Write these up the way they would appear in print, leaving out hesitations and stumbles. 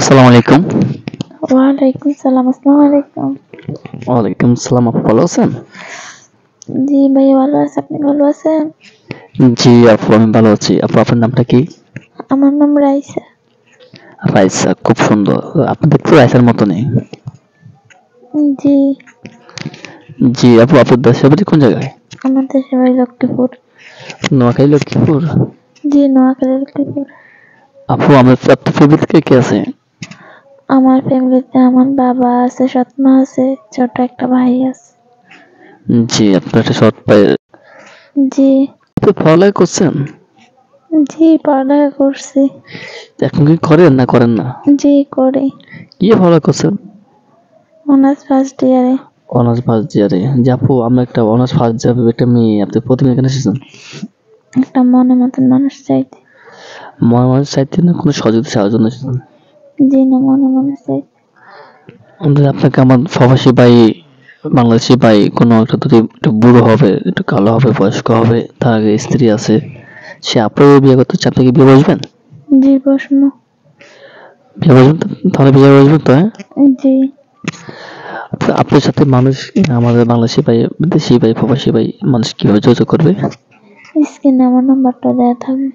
আসসালামু আলাইকুম। ওয়ালাইকুম সালাম। আসসালামু আলাইকুম। ওয়ালাইকুম সালাম। আপু ভালো আছেন? জি ভাইয়া ভালো আছে, আপনি ভালো আছেন? জি আপু, আমি ভালো আছি। আপু, আপনার নামটা কি? আমার নাম রাইসা। রাইসা, খুব সুন্দর। আপনি দেখতে রাইসার মতনই। জি। জি আপু, আপনার দেশের বাড়ি কোন জায়গায়? আমার দেশের বাড়ি লক্ষ্মীপুর। নোয়াখালী, লক্ষ্মীপুর। জি, নোয়াখালী লক্ষ্মীপুর। আপু, আমার আপনার ফ্যামিলিতে কে কে আছে? আমার ফ্যামিলিতে আমার বাবা আছে, সৎমা আছে, ছোট একটা ভাই আছে। জি, আপনার একটা সৎ ভাই। জি। আপনি পড়ালেখা করছেন? জি, পড়ালেখা করছি। এখন কি করেন না করেন না? জি, করি। কি পড়ালেখা করছেন? অনার্স ফার্স্ট ইয়ারে। অনার্স ফার্স্ট ইয়ারে। যে আপু, আমরা একটা অনার্স ফার্স্ট ইয়ারে একটা মেয়ে, আপনি প্রথমে এখানে এসেছেন একটা মনের মতন মানুষ চাইতে। মহামারীর চাইতে না কোনো সহযোগিতা চাওয়ার জন্য এসেছেন? জি না, মনে মনে চাইতে। আপনাকে আমার প্রবাসী ভাই, বাংলাদেশি ভাই কোনো একটা যদি একটু বুড়ো হবে, একটু কালো হবে, বয়স্ক হবে, তার আগে স্ত্রী আছে, সে আপনাকে বিয়ে করতে চাচ্ছে, আপনি কি বিয়ে বসবেন? জি, বসমু। বিয়ে বসবেন তো? তাহলে বিয়ে বসবেন তো? হ্যাঁ, জি। আপনার সাথে মানুষ, আমাদের বাংলাদেশি ভাই, দেশি ভাই, প্রবাসী ভাই, মানুষ কিভাবে যোগাযোগ করবে? স্ক্রিনে আমার নাম্বারটা দেওয়া থাকবে।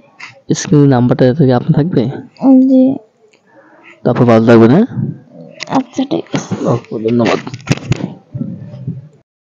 স্ক্রিন নাম্বারটা থেকে আপনি থাকবে। জি। তারপর ভালো থাকবেন। হ্যাঁ, আচ্ছা, ঠিক আছে। ধন্যবাদ।